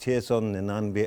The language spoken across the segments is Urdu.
699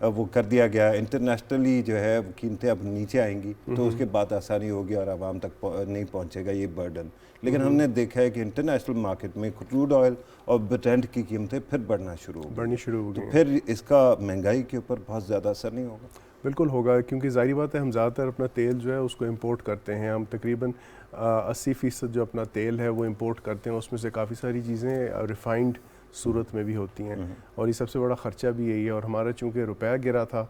وہ کر دیا گیا, انٹرنیشنلی جو ہے قیمتیں اب نیچے آئیں گی تو اس کے بعد آسانی ہوگی اور عوام تک نہیں پہنچے گا یہ برڈن. لیکن ہم نے دیکھا ہے کہ انٹرنیشنل مارکیٹ میں کروڈ آئل اور برینٹ کی قیمتیں پھر بڑھنا شروع ہو گئی, تو پھر اس کا مہنگائی کے اوپر بہت زیادہ اثر نہیں ہوگا. بالکل ہوگا, کیونکہ ظاہری بات ہے ہم زیادہ تر اپنا تیل جو ہے اس کو امپورٹ کرتے ہیں. ہم تقریباً 80% جو اپنا تیل ہے وہ امپورٹ کرتے ہیں, اس میں سے کافی ساری چیزیں ریفائنڈ صورت میں بھی ہوتی ہیں, اور یہ سب سے بڑا خرچہ بھی یہی ہے. اور ہمارا چونکہ روپیہ گرا تھا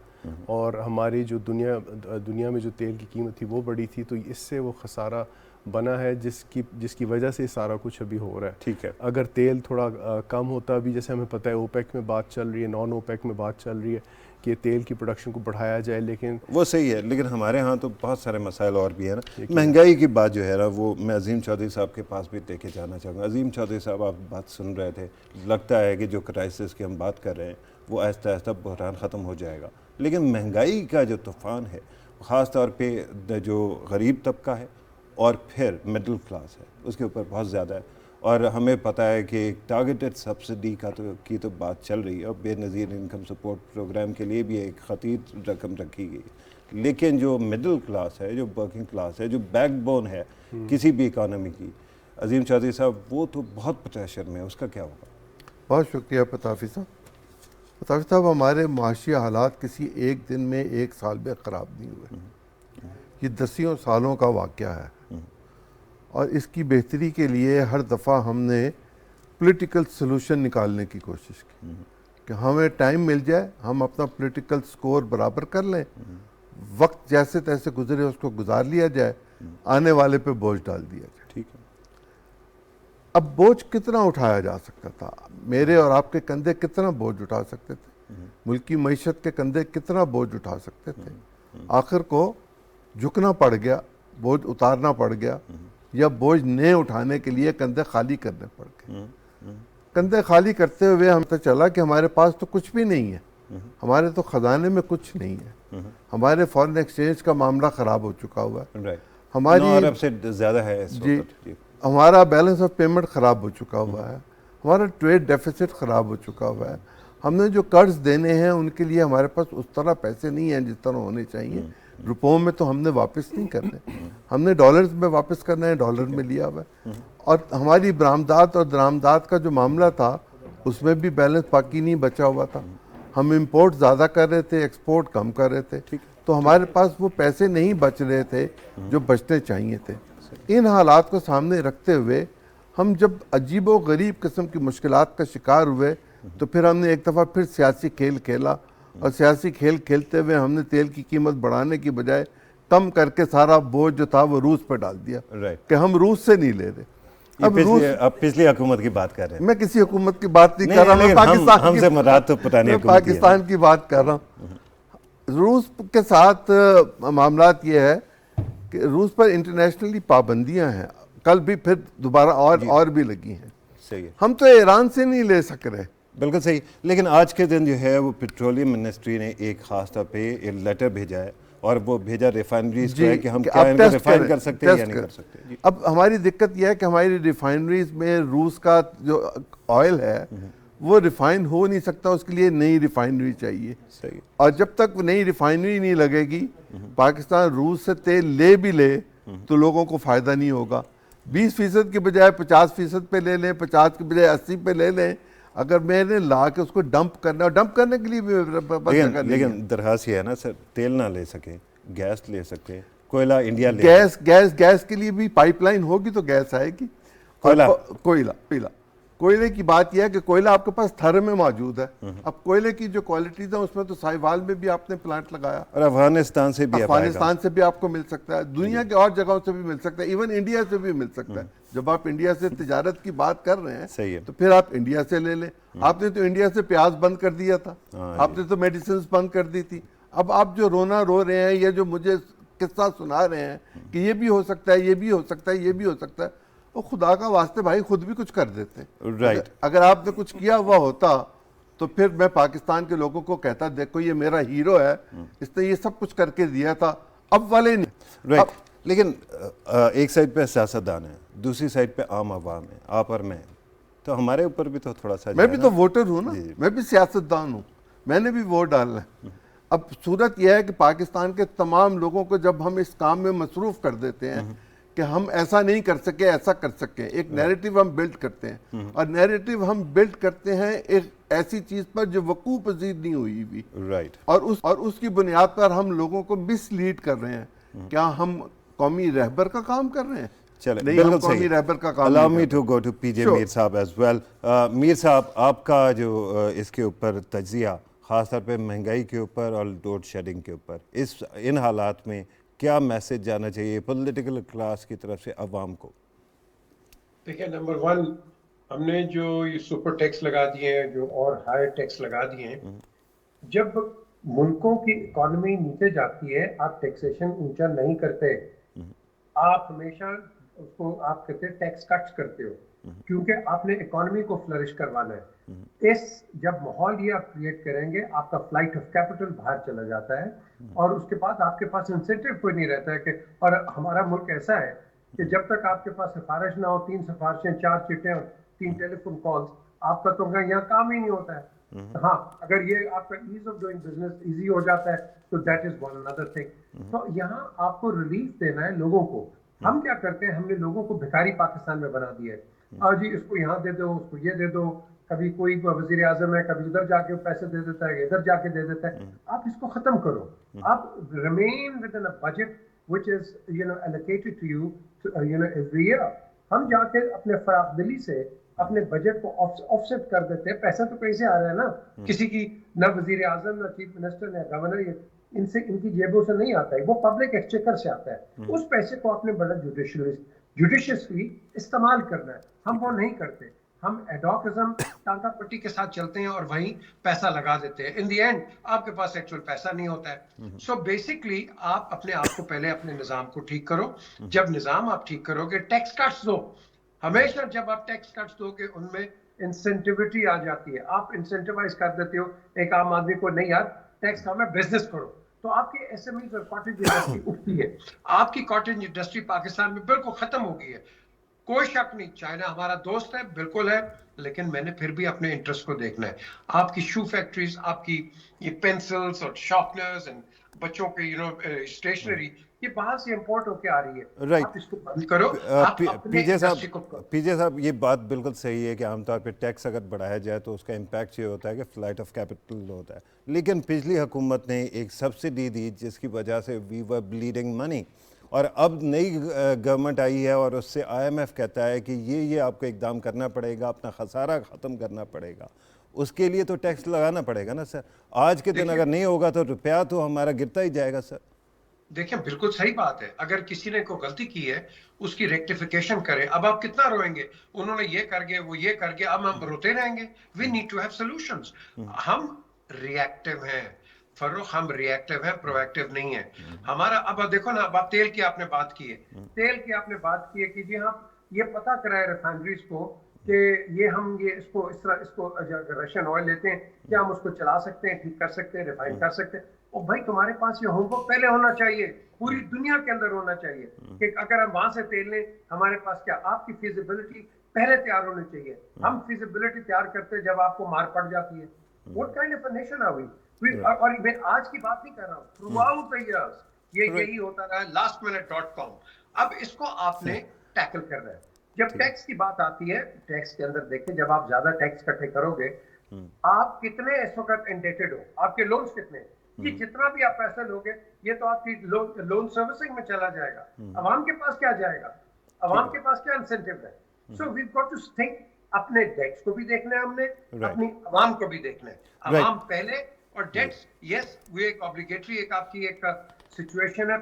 اور ہماری جو دنیا میں جو تیل کی قیمت تھی وہ بڑی تھی, تو اس سے وہ خسارہ بنا ہے جس کی وجہ سے سارا کچھ ابھی ہو رہا ہے. ٹھیک ہے, اگر تیل تھوڑا کم ہوتا, ابھی جیسے ہمیں پتہ ہے اوپیک میں بات چل رہی ہے, نان اوپیک میں بات چل رہی ہے کہ تیل کی پروڈکشن کو بڑھایا جائے, لیکن وہ صحیح ہے, لیکن ہمارے ہاں تو بہت سارے مسائل اور بھی ہیں نا. مہنگائی کی بات جو ہے نا وہ میں عظیم چودھری صاحب کے پاس بھی لے کے جانا چاہوں گا. عظیم چودھری صاحب آپ بات سن رہے تھے, لگتا ہے کہ جو کرائسس کی ہم بات کر رہے ہیں وہ آہستہ آہستہ بحران ختم ہو جائے گا, لیکن مہنگائی کا جو طوفان ہے خاص طور پہ جو غریب طبقہ ہے اور پھر مڈل کلاس ہے اس کے اوپر بہت زیادہ ہے. اور ہمیں پتہ ہے کہ ایک ٹارگیٹڈ سبسڈی کی تو بات چل رہی ہے, اور بے نظیر انکم سپورٹ پروگرام کے لیے بھی ایک خطیر رقم رکھی گئی, لیکن جو مڈل کلاس ہے, جو ورکنگ کلاس ہے, جو بیک بون ہے کسی بھی اکانومی کی, عظیم چودھری صاحب وہ تو بہت پریشر میں ہے, اس کا کیا ہوگا؟ بہت شکریہ پتافی صاحب. پتافی صاحب, ہمارے معاشی حالات کسی ایک دن میں ایک سال میں خراب نہیں ہوئے, یہ دسیوں سالوں کا واقعہ ہے, اور اس کی بہتری کے لیے ہر دفعہ ہم نے پولیٹیکل سلوشن نکالنے کی کوشش کی کہ ہمیں ٹائم مل جائے, ہم اپنا پولیٹیکل سکور برابر کر لیں, وقت جیسے تیسے گزرے اس کو گزار لیا جائے, آنے والے پہ بوجھ ڈال دیا جائے. ٹھیک ہے, اب بوجھ کتنا اٹھایا جا سکتا تھا؟ میرے اور آپ کے کندھے کتنا بوجھ اٹھا سکتے تھے؟ ملک کی معیشت کے کندھے کتنا بوجھ اٹھا سکتے تھے؟ آخر کو جھکنا پڑ گیا, بوجھ اتارنا پڑ گیا, یا بوجھ نئے اٹھانے کے لیے کندھے خالی کرنے پڑ گئے. کندھے خالی کرتے ہوئے ہم پتہ چلا کہ ہمارے پاس تو کچھ بھی نہیں ہے, ہمارے تو خزانے میں کچھ نہیں ہے, ہمارے فارن ایکسچینج کا معاملہ خراب ہو چکا ہوا ہے, ہماری 9 ارب سے زیادہ ہے اس وقت, ہمارا بیلنس آف پیمنٹ خراب ہو چکا ہوا ہے, ہمارا ٹریڈ ڈیفیسٹ خراب ہو چکا ہوا ہے, ہم نے جو قرض دینے ہیں ان کے لیے ہمارے پاس اس طرح پیسے نہیں ہیں جس طرح ہونے چاہیے. روپوں میں تو ہم نے واپس نہیں کرنے, ہم نے ڈالرز میں واپس کرنا ہے, ڈالر میں لیا ہوا ہے. اور ہماری برآمدات اور درآمدات کا جو معاملہ تھا اس میں بھی بیلنس باقی نہیں بچا ہوا تھا. ہم امپورٹ زیادہ کر رہے تھے, ایکسپورٹ کم کر رہے تھے, تو ہمارے پاس وہ پیسے نہیں بچ رہے تھے جو بچنے چاہیے تھے. ان حالات کو سامنے رکھتے ہوئے ہم جب عجیب و غریب قسم کی مشکلات کا شکار ہوئے تو پھر ہم نے ایک دفعہ پھر سیاسی کھیل کھیلا, اور سیاسی کھیل کھیلتے ہوئے ہم نے تیل کی قیمت بڑھانے کی بجائے کم کر کے سارا بوجھ جو تھا وہ روس پہ ڈال دیا کہ ہم روس سے نہیں لے رہے. اب پچھلی حکومت کی بات کر رہے ہیں. میں کسی حکومت کی بات نہیں کر رہا, میں پاکستان کی بات کر رہا ہوں. روس کے ساتھ معاملات یہ ہے کہ روس پر انٹرنیشنلی پابندیاں ہیں, کل بھی پھر دوبارہ اور بھی لگی ہیں. صحیح ہے, ہم تو ایران سے نہیں لے سک رہے. بالکل صحیح. لیکن آج کے دن جو ہے وہ پیٹرولیم منسٹری نے ایک خاص طور پہ ایک لیٹر بھیجا ہے, اور وہ بھیجا ریفائنریز کو ہے کہ ہم کیا ان کو ریفائن کر سکتے ہیں یا نہیں کر سکتے. اب ہماری دقت یہ ہے کہ ہماری ریفائنریز میں روس کا جو آئل ہے وہ ریفائن ہو نہیں سکتا, اس کے لیے نئی ریفائنری چاہیے. صحیح. اور جب تک نئی ریفائنری نہیں لگے گی, پاکستان روس سے تیل لے بھی لے تو لوگوں کو فائدہ نہیں ہوگا. 20% کی بجائے 50% پہ لے لیں, 50 کی بجائے 80 پہ لے لیں. اگر میں نے لا کے اس کو ڈمپ کرنا, اور ڈمپ کرنے کے لیے بھی لیکن درخواست یہ ہے نا سر, تیل نہ لے سکیں, گیس لے سکتے, کوئلہ انڈیا لے, گیس کے لیے بھی پائپ لائن ہوگی تو گیس آئے گی. کوئلے کی بات یہ ہے کہ کوئلہ آپ کے پاس تھر میں موجود ہے. اب کوئلے کی جو کوالٹیز ہیں اس میں تو سائیوال میں بھی آپ نے پلانٹ لگایا, اور افغانستان سے بھی آپ کو مل سکتا ہے, دنیا کے اور جگہوں سے بھی مل سکتا ہے, ایون انڈیا سے بھی مل سکتا ہے. جب آپ انڈیا سے تجارت کی بات کر رہے ہیں تو پھر آپ انڈیا سے لے لیں. آپ نے تو انڈیا سے پیاز بند کر دیا تھا, آپ نے تو میڈیسنز بند کر دی تھی. اب آپ جو رونا رو رہے ہیں, یہ جو مجھے قصہ سنا رہے ہیں کہ یہ بھی ہو سکتا ہے, یہ بھی ہو سکتا ہے, یہ بھی ہو سکتا ہے, وہ خدا کا واسطے بھائی خود بھی کچھ کر دیتے. اگر آپ نے کچھ کیا ہوا ہوتا تو پھر میں پاکستان کے لوگوں کو کہتا دیکھو یہ میرا ہیرو ہے, اس نے یہ سب کچھ کر کے دیا تھا, اب والے نہیں. لیکن ایک سائڈ پہ سیاستدان ہے, دوسری سائڈ پہ عام عوام ہے, آپ اور میں, تو ہمارے اوپر بھی تو تھوڑا سا, میں بھی تو ووٹر ہوں نا, میں بھی سیاستدان ہوں, میں نے بھی ووٹ ڈالنا ہے. اب صورت یہ ہے کہ پاکستان کے تمام لوگوں کو جب ہم اس کام میں مصروف کر دیتے ہیں کہ ہم ایسا نہیں کر سکے ایسا کر سکیں, ایک نیریٹو ہم بلڈ کرتے ہیں, اور نیریٹو ہم بلڈ کرتے ہیں ایک ایسی چیز پر جو وقوع پذیر نہیں ہوئی ہوئی, رائٹ, اور اس کی بنیاد پر ہم لوگوں کو مس لیڈ کر رہے ہیں. کیا ہم قومی رہبر کا کام کر رہے ہیں؟ چلیں نہیں, ہم بالکل قومی صحیح. رہبر کا کام allow نہیں me کر to go to PJ Sure. میر صاحب as well. میر صاحب, آپ کا جو اس کے اوپر تجزیہ خاص طور پہ مہنگائی کے اوپر اور لوڈ شیڈنگ کے اوپر, ان حالات میں کیا میسج جانا چاہیے پولیٹیکل کلاس کی طرف سے عوام کو؟ دیکھیں, نمبر ون, ہم نے جو یہ سپر ٹیکس لگا دیے ہیں, جو اور ہائی ٹیکس لگا دیے ہیں, جب ملکوں کی اکانومی نیچے جاتی ہے آپ ٹیکسیشن اونچا نہیں کرتے, آپ ہمیشہ اس کو آپ کہتے ہیں ٹیکس کٹس کرتے ہو, کیونکہ آپ نے اکانومی کو فلرش کروانا ہے. جب ماحول یہ آپ کریٹ کریں گے, آپ کا فلائٹ آف کیپٹل باہر چلا جاتا ہے, اور اس کے بعد آپ کے پاس انسینٹیو کوئی نہیں رہتا ہے کہ, اور ہمارا ملک ایسا ہے کہ جب تک آپ کے پاس سفارش نہ ہو, 3 سفارشیں, 4 چٹیں اور 3 ٹیلی فون کالز, آپ کا تو یہاں کام ہی نہیں ہوتا ہے. ہاں, اگر یہ آپ کا ease of doing business easy ہو جاتا ہے تو دیٹ از ون اندر تھنگ. تو یہاں آپ کو ریلیف دینا ہے لوگوں کو. ہم کیا کرتے ہیں, ہم نے لوگوں کو بھکاری پاکستان میں بنا دیا ہے. جی اس کو یہاں دے دو, اس کو یہ دے دو, کبھی کوئی وزیر اعظم ہے, کبھی ادھر جا کے پیسے دے دیتا ہے, ادھر جا کے دے دیتا ہے. آپ اس کو ختم کرو. آپ remain with in a budget which is allocated to you every year. ہم جا کے اپنے فراخ دلی سے اپنے بجٹ کو آف سیٹ کر دیتے ہیں. پیسہ تو کہیں سے آ رہا ہے نا, کسی کی نہ وزیر اعظم, نہ چیف منسٹر, نہ گورنر, ان کی جیبوں سے نہیں آتا ہے, وہ پبلک ایکسچیکر سے آتا ہے. اس پیسے کو آپ نے بڑا جوڈیشیسلی استعمال کرنا ہے. ہم وہ نہیں کرتے. ہم ایڈوکزم, ٹانکا پٹی کے ساتھ چلتے ہیں اور وہیں پیسہ لگا دیتے ہیں. ان دی اینڈ آپ کے پاس ایکچوئل پیسہ نہیں ہوتا ہے. سو بیسکلی آپ اپنے آپ کو پہلے اپنے نظام کو ٹھیک کرو. جب نظام آپ ٹھیک کرو گے, ٹیکس کٹس دو. ہمیشہ جب آپ ٹیکس کٹس دو گے ان میں انسینٹیوٹی آ جاتی ہے. آپ انسینٹیوائز کر دیتے ہو ایک عام آدمی کو, نہیں یار ٹیکس کم ہے, بزنس کرو. تو آپ کی ایس ایم ایز اور کاٹیج انڈسٹری اٹھتی ہے. آپ کی کاٹیج انڈسٹری پاکستان میں بالکل ختم ہو گئی ہے. کوئی شک نہیں, چائنا ہمارا دوست ہے, بالکل ہے, لیکن میں نے پھر بھی اپنے انٹرسٹ کو دیکھنا ہے. آپ کی شو فیکٹریز, آپ کی یہ پینسلز اور شارپنرز, بچوں کے اسٹیشنری, یہ باہر سے امپورٹ ہو کے آ رہی ہے. آپ اس کو بند کرو. آپ اپنے انڈسٹری کو پی جے صاحب, یہ بات بالکل صحیح ہے کہ عام طور پہ ٹیکس اگر بڑھایا جائے تو اس کا امپیکٹ یہ ہوتا ہے کہ فلائٹ آف کیپٹل ہوتا ہے. لیکن پچھلی حکومت نے ایک سبسڈی دی جس کی وجہ سے وی ور بلیڈنگ منی, اور اب نئی گورنمنٹ آئی ہے اور اس سے آئی ایم ایف کہتا ہے کہ یہ آپ کو اقدام کرنا پڑے گا, اپنا خسارہ ختم کرنا پڑے گا. اس کے لیے تو ٹیکس لگانا پڑے گا نا سر. آج کے دن اگر نہیں ہوگا تو روپیہ تو ہمارا گرتا ہی جائے گا سر. دیکھیں بالکل صحیح بات ہے. اگر کسی نے کوئی غلطی کی ہے اس کی ریکٹیفیکیشن کرے. اب آپ کتنا روئیں گے, انہوں نے یہ کر گئے, وہ یہ کر گئے, اب ہم روتے رہیں گے. We need to have solutions. ہم ری ایکٹیو ہیں فروخ, ہم ری ایکٹیو ہیں, پرو ایکٹیو نہیں ہیں. ہمارا اب دیکھو نا, اب آپ تیل کی آپ نے بات کی ہے, تیل کی آپ نے بات کی ہے کہ جی ہم یہ پتہ کرائے ریفائنریز کو کہ یہ ہم یہ اس کو اس طرح, اس کو رشین آئل لیتے ہیں, کیا ہم اس کو چلا سکتے ہیں, ٹھیک کر سکتے ہیں, ریفائن کر سکتے ہیں. اور بھائی تمہارے پاس یہ ہوم ورک پہلے ہونا چاہیے, پوری دنیا کے اندر ہونا چاہیے کہ اگر ہم وہاں سے تیل لیں, ہمارے پاس کیا, آپ کی فیزیبلٹی پہلے تیار ہونی چاہیے. ہم فیزیبلٹی تیار کرتے ہیں جب آپ کو مار پڑ جاتی ہے. What kind of a nation are we? اور میں آج کی بات نہیں کر رہا ہوں, throughout the years یہی ہوتا رہا ہے. lastminute.com. اب اس کو آپ نے ٹیکل کرنا ہے. جب ٹیکس کی بات آتی ہے, ٹیکس کے اندر دیکھیں, جب آپ زیادہ ٹیکس اکٹھے کرو گے, آپ کتنے اس وقت انڈیٹڈ ہو, آپ کے لونز کتنے, یہ جتنا بھی آپ پیسہ لوگے یہ تو آپ کی لون سروسنگ میں چلا جائے گا. عوام کے پاس کیا جائے گا, عوام کے پاس کیا انسینٹیو ہے. سو وی گاٹ ٹو تھنک, اپنے ڈیٹس کو بھی دیکھنا ہے ہم نے, اپنی عوام کو بھی دیکھنا ہے. عوام پہلے اور ڈیٹس, یس وہ ایک اوبلیگیٹری ایک آپ کی ایک سچویشن ہے.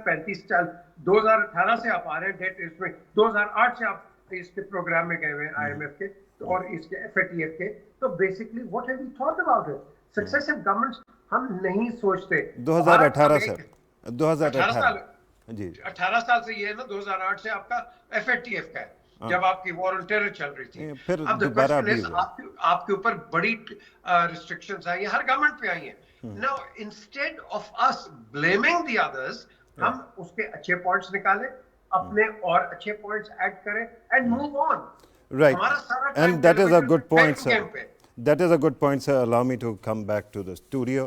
2018 سے آپ آ رہے ہیں ڈیٹ, اس میں 2008 سے آپ اس کے پروگرام میں گئے ہوئے ہیں آئی ایم ایف کے اور اس کے ایف اے ٹی ایف کے. تو basically what have you thought about it. Successive governments ہم نہیں سوچتے. 2018 سر, 2018 جی 18 سال سے یہ ہے نا, 2008 سے آپ کا ایف اے ٹی ایف کا ہے, جب آپ کی وار آن ٹیرر چل رہی تھی. اب the question is آپ کے اوپر بڑی ریسٹرکشنز آئی ہیں, ہر گورنمنٹ پہ آئی ہیں. Now instead of us blaming the others, ہم اس کے اچھے پوائنٹس نکالیں, اپنے اور اچھے پوائنٹس ایڈ کریں and move on. Right, and that is a good point, sir. That is a good point, sir. Allow me to come back to the studio.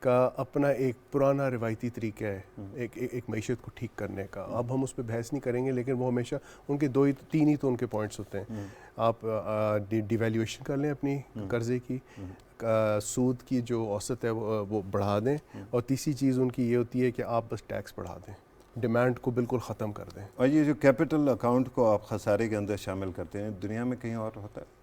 کا اپنا ایک پرانا روایتی طریقہ ہے ایک معیشت کو ٹھیک کرنے کا. اب ہم اس پہ بحث نہیں کریں گے, لیکن وہ ہمیشہ ان کے تین ہی تو ان کے پوائنٹس ہوتے ہیں. آپ ڈی ویلیویشن کر لیں اپنی قرضے کی, سود کی جو اوسط ہے وہ بڑھا دیں, اور تیسری چیز ان کی یہ ہوتی ہے کہ آپ بس ٹیکس بڑھا دیں, ڈیمانڈ کو بالکل ختم کر دیں. اور یہ جو کیپٹل اکاؤنٹ کو آپ خسارے کے اندر شامل کرتے ہیں, دنیا میں کہیں اور ہوتا ہے؟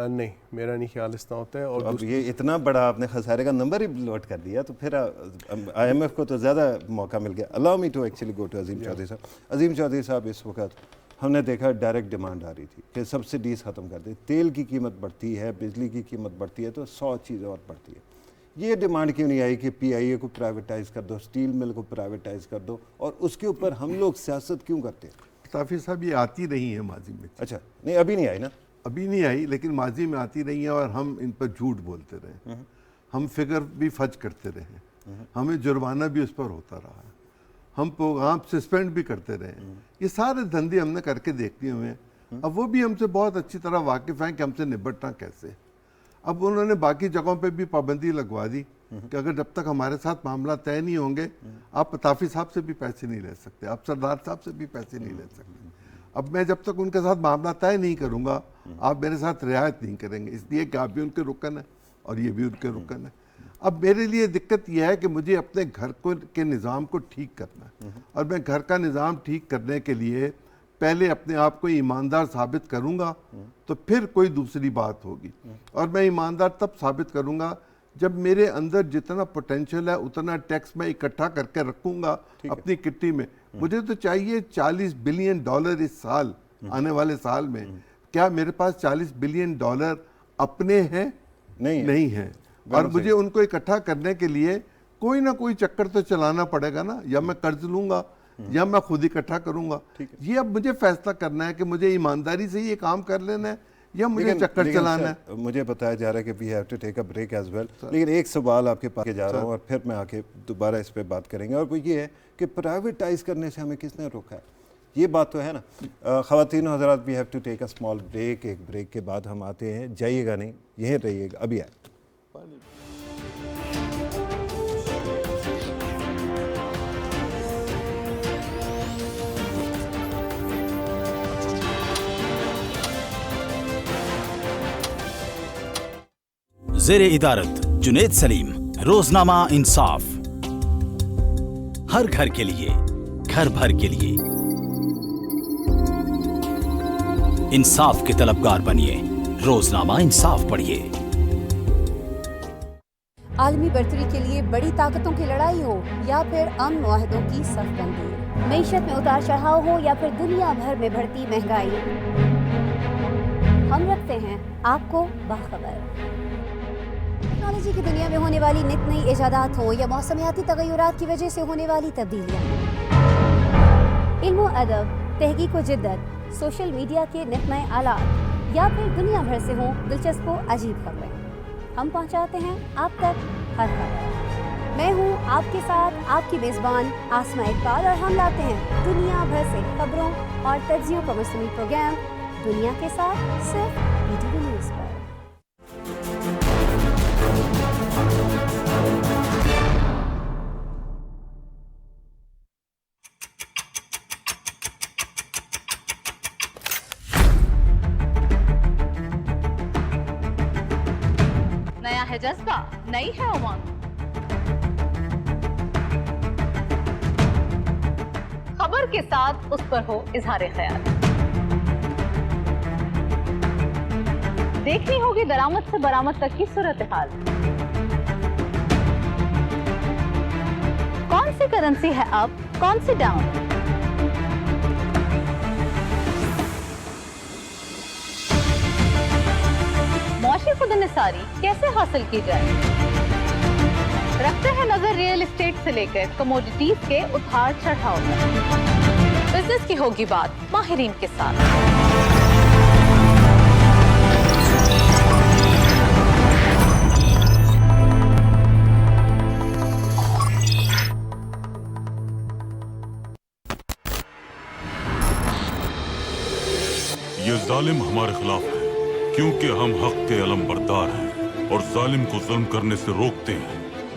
نہیں, میرا نہیں خیال اس طرح ہوتا ہے. اور اب یہ اتنا بڑا آپ نے خسارے کا نمبر ہی لوٹ کر دیا, تو پھر آئی ایم ایف کو تو زیادہ موقع مل گیا. Allow me to actually go to Azeem Chaudhry sahab. Azeem Chaudhry صاحب, اس وقت ہم نے دیکھا ڈائریکٹ ڈیمانڈ آ رہی تھی کہ سبسڈیز ختم کر دیں, تیل کی قیمت بڑھتی ہے, بجلی کی قیمت بڑھتی ہے, تو 100 چیزیں اور بڑھتی ہے. یہ ڈیمانڈ کیوں نہیں آئی کہ پی آئی اے کو پرائیویٹائز کر دو, اسٹیل مل کو پرائیویٹائز کر دو, اور اس کے اوپر ہم لوگ سیاست کیوں کرتے ہیں؟ طافی صاحب, یہ آتی نہیں ہے ماضی میں. اچھا, نہیں ابھی نہیں آئی نا؟ ابھی نہیں آئی, لیکن ماضی میں آتی رہی ہیں, اور ہم ان پر جھوٹ بولتے رہے, ہم فگر بھی فج کرتے رہے, ہمیں جرمانہ بھی اس پر ہوتا رہا, ہم پروگرام سسپینڈ بھی کرتے رہے. یہ سارے دھندے ہم نے کر کے دیکھ لیے ہوئے ہیں. اب وہ بھی ہم سے بہت اچھی طرح واقف ہیں کہ ہم سے نبٹنا کیسے. اب انہوں نے باقی جگہوں پہ بھی پابندی لگوا دی کہ اگر جب تک ہمارے ساتھ معاملہ طے نہیں ہوں گے, آپ طافی صاحب سے بھی پیسے نہیں لے سکتے, آپ سردار صاحب سے بھی پیسے نہیں لے سکتے. اب میں جب تک ان کے ساتھ معاملہ طے نہیں کروں گا, آپ میرے ساتھ رعایت نہیں کریں گے, اس لیے کہ آپ بھی ان کے رکن ہیں اور یہ بھی ان کے رکن ہیں. اب میرے لیے دقت یہ ہے کہ مجھے اپنے گھر کے نظام کو ٹھیک کرنا ہے, اور میں گھر کا نظام ٹھیک کرنے کے لیے پہلے اپنے آپ کو ایماندار ثابت کروں گا, تو پھر کوئی دوسری بات ہوگی. اور میں ایماندار تب ثابت کروں گا جب میرے اندر جتنا پوٹینشیل ہے اتنا ٹیکس میں اکٹھا کر کے رکھوں گا اپنی کٹی میں. مجھے تو چاہیے $40 بلین اس سال, آنے والے سال میں. کیا میرے پاس $40 بلین اپنے ہیں؟ نہیں ہیں. اور مجھے ان کو اکٹھا کرنے کے لیے کوئی نہ کوئی چکر تو چلانا پڑے گا نا, یا میں قرض لوں گا یا میں خود اکٹھا کروں گا. یہ اب مجھے فیصلہ کرنا ہے کہ مجھے ایمانداری سے یہ کام کر لینا ہے یا مجھے چکر چلانا ہے. مجھے بتایا جا رہا ہے کہ we have to take a break as well, لیکن ایک سوال آپ کے پاس جا رہا ہوں, اور پھر میں آ کے دوبارہ اس پہ بات کریں گے. اور وہ یہ ہے کہ پرائیویٹائز کرنے سے ہمیں کس نے روکا ہے؟ یہ بات تو ہے نا. خواتین و حضرات, we have to take a small break. ایک بریک کے بعد ہم آتے ہیں, جائیے گا نہیں, یہیں رہیے گا, ابھی آئے. زیر ادارت جنید سلیم, روزنامہ انصاف, ہر گھر کے لیے, گھر بھر کے لیے. انصاف کے طلبگار بنیے, روزنامہ انصاف پڑھیے. عالمی برتری کے لیے بڑی طاقتوں کی لڑائی ہو یا پھر امن معاہدوں کی صف بندی, معیشت میں اتار چڑھاؤ ہو یا پھر دنیا بھر میں بڑھتی مہنگائی, ہم رکھتے ہیں آپ کو باخبر. ٹیکنالوجی کی دنیا میں ہونے والی نت نئی ایجادات ہوں یا موسمیاتی تغیرات کی وجہ سے ہونے والی تبدیلیاں, علم و ادب, تحقیق و جدت, سوشل میڈیا کے نت نئے آلات, یا پھر دنیا بھر سے ہوں دلچسپ و عجیب خبریں, ہم پہنچاتے ہیں آپ تک ہر خبر. میں ہوں آپ کے ساتھ آپ کی میزبان آسماء اقبال, اور ہم لاتے ہیں دنیا بھر سے خبروں اور تجزیوں کا مشتمل پروگرام دنیا کے ساتھ, صرف ETV نیوز پر. نیا ہے جذبہ, نئی ہے امنگ, خبر کے ساتھ اس پر ہو اظہار خیال. دیکھنی ہوگی درآمد سے برآمد تک کی صورتحال. کون سی کرنسی ہے اپ, کون سی ڈاؤن. معاشی خود انحصاری کیسے حاصل کی جائے. رکھتے ہیں نظر ریئل اسٹیٹ سے لے کر کموڈیٹیز کے اتار چڑھاؤ تک. بزنس کی ہوگی بات ماہرین کے ساتھ. یہ ظالم ہمارے خلاف ہے کیونکہ ہم حق کے علم بردار ہیں اور ظالم کو ظلم کرنے سے روکتے ہیں.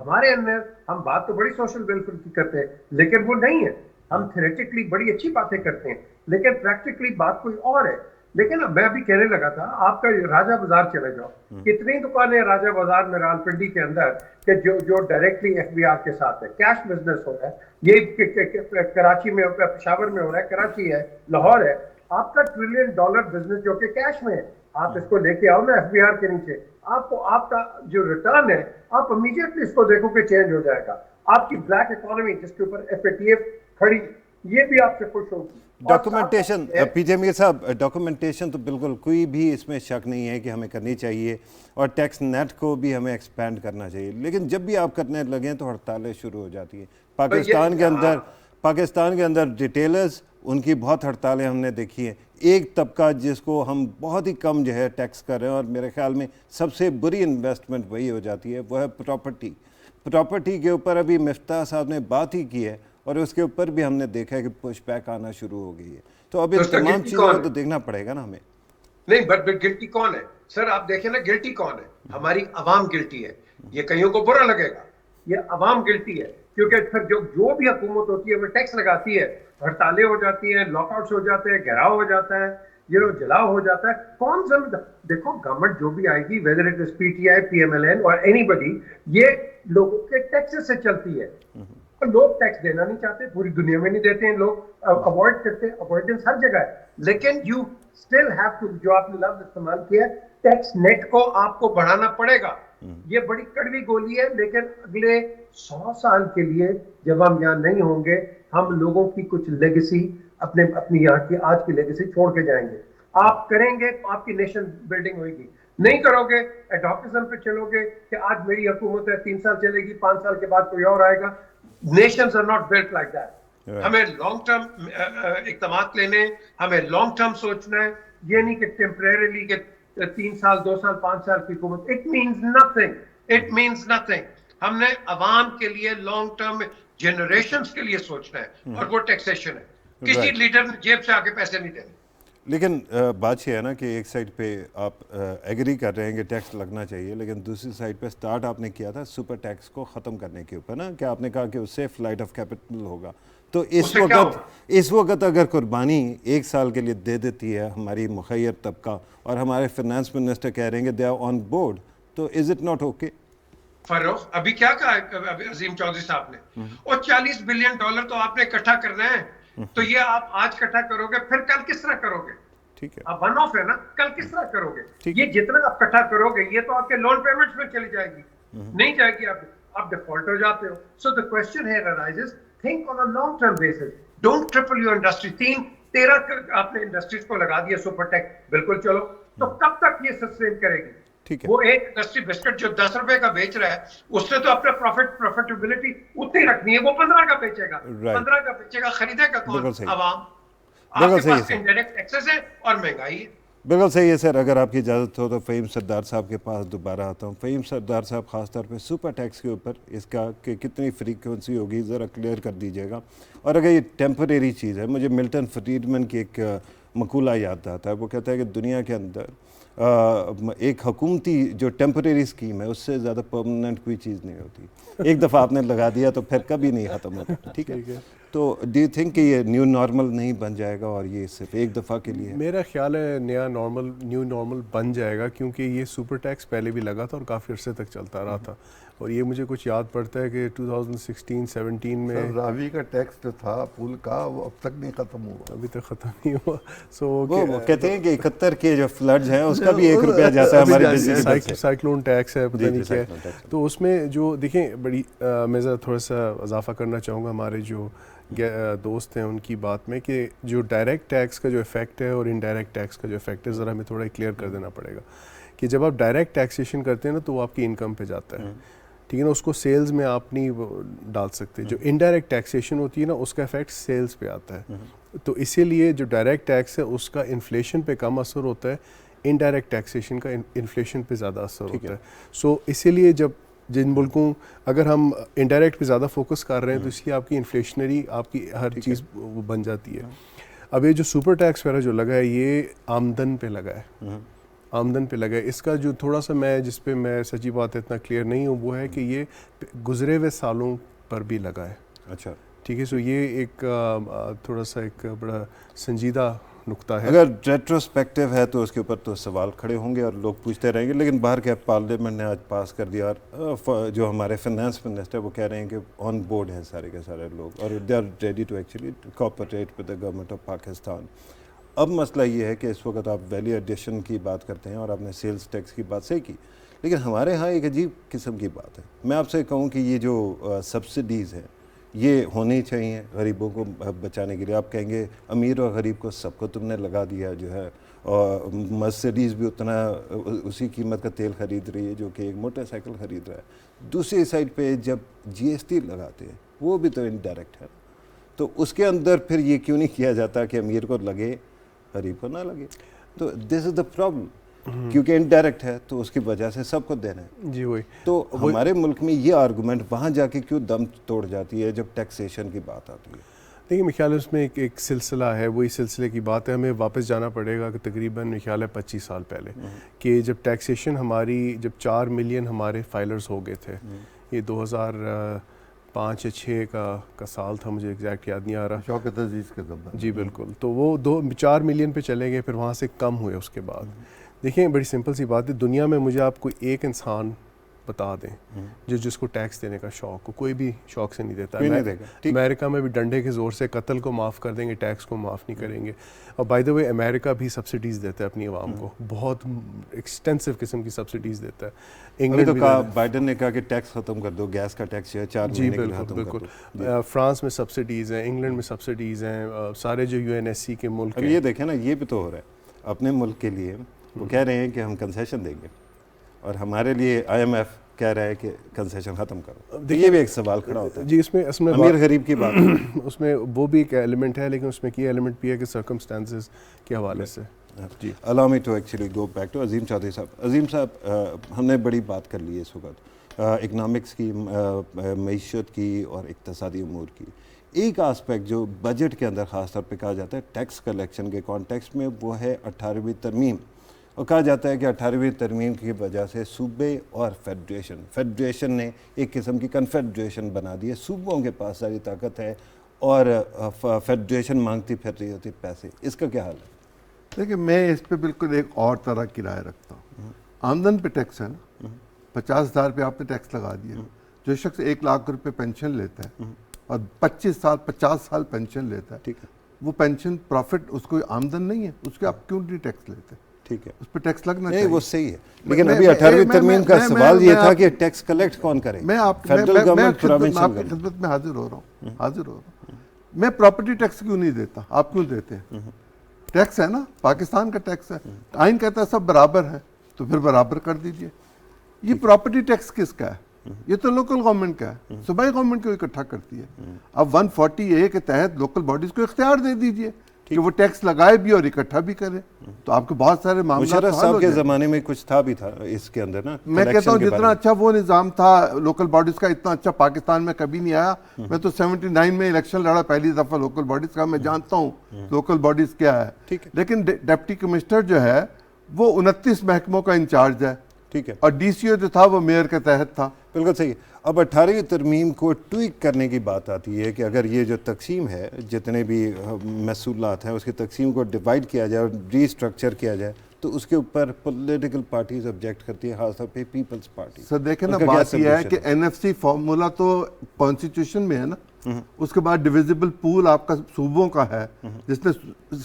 ہمارے اندر ہم بات تو بڑی سوشل ویلفیئر کی کرتے ہیں لیکن وہ نہیں ہے. ہم تھیوریٹکلی بڑی اچھی باتیں کرتے ہیں لیکن پریکٹیکلی بات کوئی اور ہے. لیکن میں ابھی کہنے لگا تھا آپ کا راجہ بازار چلے جاؤ, کتنی دکانیں راجہ بازار میں راولپنڈی کے اندر کہ جو ڈائریکٹلی ایف بی آر کے ساتھ ہے, کیش بزنس ہو رہا ہے. یہ کراچی میں, پشاور میں ہو رہا ہے, کراچی ہے, لاہور ہے. آپ کا $1 ٹریلین بزنس جو کہ کیش میں ہے, آپ اس کو لے کے آؤ نا ایف بی آر کے نیچے, آپ کو آپ کا جو ریٹرن ہے آپ امیڈیٹلی اس کو دیکھو کہ چینج ہو جائے گا. آپ کی بلیک اکانومی جس کے اوپر ایف اے ٹی ایف کھڑی, یہ بھی آپ سے خوش ہوگی. ڈاکومنٹیشن پی جے میر صاحب, ڈاکومنٹیشن تو بالکل کوئی بھی اس میں شک نہیں ہے کہ ہمیں کرنی چاہیے اور ٹیکس نیٹ کو بھی ہمیں ایکسپینڈ کرنا چاہیے. لیکن جب بھی آپ کرنے لگیں تو ہڑتالیں شروع ہو جاتی ہیں. پاکستان کے اندر ڈیٹیلرز, ان کی بہت ہڑتالیں ہم نے دیکھی ہیں. ایک طبقہ جس کو ہم بہت ہی کم جو ہے ٹیکس کر رہے ہیں, اور میرے خیال میں سب سے بری انویسٹمنٹ وہی ہو جاتی ہے, وہ ہے پراپرٹی کے اوپر ابھی مفتاح صاحب نے بات ہی کی ہے اور اس کے اوپر بھی ہم نے دیکھا ہے کہ پش بیک آنا شروع ہو گئی ہے. تو اب ان تمام چیزوں کو تو دیکھنا پڑے گا نا ہمیں. نہیں بٹ گلٹی کون ہے سر, آپ دیکھیں نا گلٹی کون ہے. ہماری عوام گلٹی ہے. یہ کئیوں کو برا لگے گا, یہ عوام گلٹی ہے کیونکہ پھر جو بھی حکومت ہوتی ہے وہ ٹیکس لگاتی ہے, ہڑتالیں ہو جاتی ہیں, لاک آؤٹس ہو جاتے ہیں, گھیراؤ ہو جاتا ہے, جلاؤ ہو جاتا ہے. کون سا دیکھو گورنمنٹ جو بھی آئے گی, whether it is P T I, P M L N اور اینی بڈی, یہ لوگوں کے ٹیکس سے چلتی ہے. لوگ ٹیکس دینا نہیں چاہتے, پوری دنیا میں نہیں دیتے ہیں لوگ, اوائڈ کرتے ہیں, اوائڈنس ہر جگہ ہے. لیکن یو اسٹل ہیو ٹو, جو آپ نے لفظ استعمال کیا ہے, ٹیکس نیٹ کو آپ کو بڑھانا پڑے گا. یہ بڑی کڑوی گولی ہے لیکن اگلے 100 سال کے لیے جب ہم یہاں نہیں ہوں گے, ہم لوگوں کی کچھ لیگیسی اپنی یہاں کی آج کی لیگیسی چھوڑ کے جائیں گے. آپ کریں گے تو آپ کی نیشن بلڈنگ ہوئے گی. نہیں کرو گے, ایڈاپٹزم پہ چلو گے کہ آج میری حکومت ہے, 3 سال چلے گی, 5 سال کے بعد کوئی اور آئے گا. Nations are not built like that. ہمیں لانگ ٹرم اقدامات لینے, ہمیں لانگ ٹرم سوچنا ہے. یہ نہیں کہ ٹیمپریریلی کہ 3 سال 2 سال 5 سال کی حکومت, اٹ مینز نتھنگ. ہم نے عوام کے لیے لانگ ٹرم جنریشنز کے لیے سوچنا ہے, اور وہ ٹیکسیشن ہے. کسی لیڈر نے جیب سے آگے پیسے نہیں دینے. لیکن بات یہ ہے نا کہ ایک سائڈ پہ آپ ایگری کر رہے ہیں کہ ٹیکس لگنا چاہیے, لیکن دوسری سائڈ پہ سٹارٹ آپ نے کیا تھا سپر ٹیکس کو ختم کرنے کے اوپر نا, کہ آپ نے کہا کہ اس سے فلائٹ آف کیپٹل ہوگا. تو اس وقت اگر قربانی 1 سال کے لیے دے دیتی ہے ہماری مخیر طبقہ اور ہمارے فائنانس منسٹر کہہ رہے ہیں کہ دے آر آن بورڈ, تو از اٹ ناٹ اوکے؟ فاروق ابھی کیا کہا عظیم چودھری صاحب نے, اور $40 بلین تو آپ نے اکٹھا کرنا ہے. تو یہ آپ آج اکٹھا کرو گے, پھر کل کس طرح کرو گے؟ ٹھیک ہے, اب ون آف ہے نا, کل کس طرح کرو گے؟ یہ جتنا آپ اکٹھا کرو گے یہ تو آپ کے لون پیمنٹس میں چلی جائے گی, نہیں جائے گی. آپ ڈیفالٹ ہو جاتے ہو. سو the question here arises, think on a long term basis. Don't triple your industry. 13 آپ نے انڈسٹریز کو لگا دیا سپر ٹیک, بالکل چلو. تو کب تک یہ سسٹین کرے گی؟ وہ ایک انڈسٹری بسکٹ جو 10 روپے کا بیچ رہا ہے, اس نے تو اپنا پروفیٹیبلٹی اتنی رکھنی ہے, وہ 15 کا بیچے گا. 15 کا بیچے گا, خریدے گا کون؟ عوام. آپ کے پاس انڈائریکٹ ٹیکسز ہے اور مہنگائی ہے. بالکل صحیح ہے سر. اگر آپ کی اجازت ہو تو فہیم سردار صاحب کے پاس دوبارہ آتا ہوں. فہیم سردار صاحب, خاص طور پہ سپر ٹیکس کے اوپر اس کا کہ کتنی فریکوینسی ہوگی ذرا کلیئر کر دیجیے گا. اور اگر یہ ٹیمپریری چیز ہے, مجھے ملٹن فریڈمن کی ایک مقولہ یاد آتا ہے. وہ کہتا ہے کہ دنیا کے اندر ایک حکومتی جو ٹیمپریری اسکیم ہے اس سے زیادہ پرماننٹ کوئی چیز نہیں ہوتی. ایک دفعہ آپ نے لگا دیا تو پھر کبھی نہیں ختم ہوتا. ٹھیک ہے, تو ڈو یو تھنک کہ یہ نیو نارمل نہیں بن جائے گا اور یہ صرف ایک دفعہ کے لیے؟ میرا خیال ہے نیو نارمل بن جائے گا, کیونکہ یہ سپر ٹیکس پہلے بھی لگا تھا اور کافی عرصے تک چلتا رہا تھا. اور یہ مجھے کچھ یاد پڑتا ہے کہ 2016-17 میں راوی کا ٹیکس جو تھا پول کا, وہ اب تک نہیں ختم ہوا. ابھی تک ختم نہیں ہوا. وہ کہتے ہیں کہ 71 کے جو فلڈز ہیں اس کا بھی 1 روپیہ جاتا ہے ہمارے بزنس. سائیکلون ٹیکس ہے, پتہ نہیں کیا ہے. تو اس میں جو دیکھیں بڑی, میں ذرا تھوڑا سا اضافہ کرنا چاہوں گا ہمارے جو دوست ہیں ان کی بات میں, کہ جو ڈائریکٹ ٹیکس کا جو افیکٹ ہے اور انڈائریکٹ ٹیکس کا جو افیکٹ ہے, ذرا ہمیں تھوڑا کلیئر کر دینا پڑے گا. کہ جب آپ ڈائریکٹ ٹیکسیشن کرتے ہیں نا تو وہ آپ کی انکم پہ جاتا ہے, ٹھیک ہے نا, اس کو سیلز میں آپ نہیں ڈال سکتے. جو انڈائریکٹ ٹیکسیشن ہوتی ہے نا اس کا افیکٹ سیلز پہ آتا ہے. تو اسی لیے جو ڈائریکٹ ٹیکس ہے اس کا انفلیشن پہ کم اثر ہوتا ہے, انڈائریکٹ ٹیکسیشن کا انفلیشن پہ زیادہ اثر ہوتا ہے. سو اسی لیے جب جن ملکوں اگر ہم انڈائریکٹ پہ زیادہ فوکس کر رہے ہیں تو اس کی آپ کی انفلیشنری آپ کی ہر چیز وہ بن جاتی ہے. اب یہ جو سپر ٹیکس وغیرہ جو لگا ہے یہ آمدن پہ لگا ہے, آمدن پہ لگا ہے. اس کا جو تھوڑا سا میں جس پہ میں سچی بات اتنا کلیئر نہیں ہوں وہ ہے کہ یہ گزرے ہوئے سالوں پر بھی لگا ہے. اچھا ٹھیک ہے. سو یہ ایک تھوڑا سا ایک بڑا سنجیدہ نقطہ ہے. اگر ریٹروسپیکٹو ہے تو اس کے اوپر تو سوال کھڑے ہوں گے اور لوگ پوچھتے رہیں گے, لیکن باہر کے پارلیمنٹ نے آج پاس کر دیا اور جو ہمارے فائنانس منسٹر وہ کہہ رہے ہیں کہ آن بورڈ ہیں سارے کے سارے لوگ اور they are ready to actually cooperate with the government of Pakistan. اب مسئلہ یہ ہے کہ اس وقت آپ ویلیو ایڈیشن کی بات کرتے ہیں اور آپ نے سیلز ٹیکس کی بات صحیح کی, لیکن ہمارے ہاں ایک عجیب قسم کی بات ہے. میں آپ سے کہوں کہ یہ جو سبسڈیز ہیں یہ ہونی چاہیے غریبوں کو بچانے کے لیے. آپ کہیں گے امیر اور غریب کو سب کو تم نے لگا دیا جو ہے, اور مرسڈیز بھی اتنا اسی قیمت کا تیل خرید رہی ہے جو کہ ایک موٹر سائیکل خرید رہا ہے. دوسری سائڈ پہ جب جی ایس ٹی لگاتے ہیں وہ بھی تو انڈائریکٹ ہے, تو اس کے اندر پھر یہ کیوں نہیں کیا جاتا کہ امیر کو لگے غریب کو نہ لگے. تو دس از دا پرابلم, کیونکہ انڈائریکٹ ہے تو اس کی وجہ سے سب کو دینا ہے. جی وہی تو ہمارے ملک میں یہ آرگومنٹ وہاں جا کے کیوں دم توڑ جاتی ہے جب ٹیکسیشن کی بات آتی ہے. دیکھیے میرے خیال ہے اس میں ایک سلسلہ ہے, وہی سلسلے کی بات ہے. ہمیں واپس جانا پڑے گا کہ تقریباً میرے خیال ہے 25 سال پہلے کہ جب ٹیکسیشن ہماری جب 4 ملین ہمارے فائلرز ہو گئے تھے, یہ 2005 یا 6 کا سال تھا, مجھے ایگزیکٹ یاد نہیں آ رہا. شوکت عزیز کے دوران. جی بالکل. تو وہ 4 ملین پہ چلے گئے, پھر وہاں سے کم ہوئے اس کے بعد. دیکھیں بڑی سمپل سی بات ہے, دنیا میں مجھے آپ کو ایک انسان بتا دیں جس کو ٹیکس دینے کا شوق ہو, کوئی بھی شوق سے نہیں دیتا. امریکہ میں بھی ڈنڈے کے زور سے قتل کو معاف کر دیں گے, ٹیکس کو معاف نہیں کریں گے. اور بائی دا وے امریکہ بھی سبسڈیز دیتا ہے اپنی عوام کو, بہت ایکسٹینسو قسم کی سبسڈیز دیتا ہے. انگلینڈ بھی بائیڈن نے کہا کہ ٹیکس ختم کر دو, گیس کا ٹیکس ہے 4 مہینے کے لیے ختم کر دو. بالکل. فرانس میں سبسڈیز ہیں, انگلینڈ میں سبسڈیز ہیں, سارے جو یو این ایس سی کے ملک ہیں. یہ دیکھیں نا, یہ بھی تو ہو رہا ہے اپنے ملک کے لیے. وہ کہہ رہے ہیں کہ ہم کنسیشن دیں گے اور ہمارے لیے آئی ایم ایف کہہ رہا ہے کہ کنسیشن ختم کرو. یہ بھی ایک سوال کھڑا ہوتا ہے. جی اس میں امیر غریب کی بات اس میں وہ بھی ایک ایلیمنٹ ہے, لیکن اس میں کی ایلیمنٹ بھی ہے کہ سرکمسٹانسز کے حوالے سے. جی allow me to actually go back to عظیم چودھری صاحب. عظیم صاحب, ہم نے بڑی بات کر لی ہے اس وقت اکنامکس کی, معیشت کی اور اقتصادی امور کی. ایک آسپیکٹ جو بجٹ کے اندر خاص طور پہ کہا جاتا ہے ٹیکس کلیکشن کے کانٹیکسٹ میں, وہ ہے 18ویں ترمیم. اور کہا جاتا ہے کہ 18ویں ترمیم کی وجہ سے صوبے اور فیڈریشن نے ایک قسم کی کنفیڈریشن بنا دی ہے. صوبوں کے پاس ساری طاقت ہے اور فیڈریشن مانگتی پھر رہی ہوتی پیسے. اس کا کیا حال ہے؟ دیکھیں میں اس پہ بالکل ایک اور طرح کی رائے رکھتا ہوں. آمدن پہ ٹیکس ہے نا, 50,000 پہ آپ نے ٹیکس لگا دیا. جو شخص 1 لاکھ روپے پینشن لیتا ہے اور 50 سال پینشن لیتا ہے, وہ پینشن پروفٹ اس کو آمدن نہیں ہے, اس کے آپ کیوں نہیں ٹیکس لیتے؟ ٹھیک ہے, اس پہ ٹیکس لگنا چاہیے. وہ صحیح ہے, لیکن ابھی 18ویں ترمیم کا سوال یہ تھا کہ ٹیکس کلیکٹ کون کرے. میں آپ کی خدمت میں حاضر ہو رہا ہوں. میں پراپرٹی ٹیکس کیوں نہیں دیتا؟ آپ کیوں دیتے ہیں؟ ٹیکس ہے نا, پاکستان کا ٹیکس ہے. آئین کہتا ہے سب برابر ہیں, تو پھر برابر کر دیجئے. یہ پراپرٹی ٹیکس کس کا ہے؟ یہ تو لوکل گورنمنٹ کا ہے, صوبائی گورنمنٹ کو اکٹھا کرتی ہے. اب 140A کے تحت لوکل باڈیز کو اختیار دے دیجئے کہ وہ ٹیکس لگائے بھی اور اکٹھا بھی کرے, تو آپ کے بہت سارے معاملات مشرف صاحب کے زمانے میں کچھ تھا بھی تھا اس کے اندر نا. میں کہتا ہوں جتنا اچھا وہ نظام تھا لوکل باڈیز کا, اتنا اچھا پاکستان میں کبھی نہیں آیا. میں تو 79 میں الیکشن لڑا پہلی دفعہ لوکل باڈیز کا, میں جانتا ہوں لوکل باڈیز کیا ہے. لیکن ڈپٹی کمشنر جو ہے وہ 29 محکموں کا انچارج ہے. ٹھیک ہے, اور ڈی سی او جو تھا وہ میئر کے تحت تھا. بالکل صحیح. اب 18ویں ترمیم کو ٹویک کرنے کی بات آتی ہے کہ اگر یہ جو تقسیم ہے, جتنے بھی محصولات ہیں اس کی تقسیم کو ڈیوائیڈ کیا جائے اور ری اسٹرکچر کیا جائے, تو اس کے اوپر پولیٹیکل پارٹیز آبجیکٹ کرتی ہے, خاص طور پہ پیپلز پارٹی. سر دیکھیں نا, بات یہ ہے کہ NFC فارمولا تو کانسٹیٹیوشن میں ہے نا, اس کے بعد ڈویزیبل پول آپ کا صوبوں کا ہے جس میں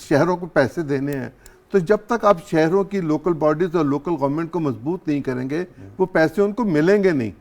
شہروں کو پیسے دینے ہیں. تو جب تک آپ شہروں کی لوکل باڈیز اور لوکل گورنمنٹ کو مضبوط نہیں کریں گے, وہ پیسے ان کو ملیں گے نہیں.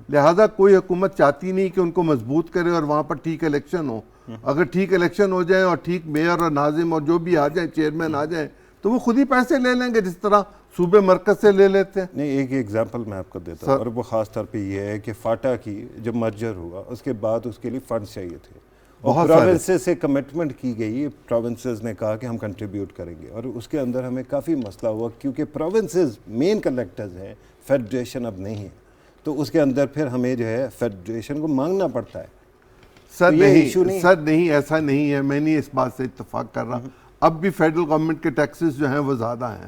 لہٰذا کوئی حکومت چاہتی نہیں کہ ان کو مضبوط کرے اور وہاں پر ٹھیک الیکشن ہو. اگر ٹھیک الیکشن ہو جائیں اور ٹھیک میئر اور ناظم اور جو بھی آ جائیں, چیئرمین آ جائیں, تو وہ خود ہی پیسے لے لیں گے جس طرح صوبے مرکز سے لے لیتے ہیں. نہیں, ایک ایگزامپل میں آپ کو دیتا ہوں, اور وہ خاص طور پہ یہ ہے کہ فاٹا کی جب مرجر ہوا اس کے بعد اس کے لیے فنڈز چاہیے تھے, اور پروونسز سے کمٹمنٹ کی گئی. پروونسز نے کہا کہ ہم کنٹریبیوٹ کریں گے, اور اس کے اندر ہمیں کافی مسئلہ ہوا کیونکہ پروونسز مین کلیکٹرز ہیں, فیڈریشن اب نہیں ہے, تو اس کے اندر پھر ہمیں جو ہے فیڈریشن کو مانگنا پڑتا ہے. سر نہیں, ایسا نہیں ہے. میں نہیں اس بات سے اتفاق کر رہا. اب بھی فیڈرل گورنمنٹ کے ٹیکسز جو ہیں وہ زیادہ ہیں,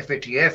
FATF।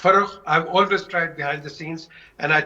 Farooq, I've always tried behind the scenes, and I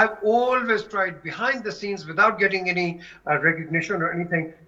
I've always tried behind the scenes without getting any recognition or anything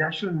national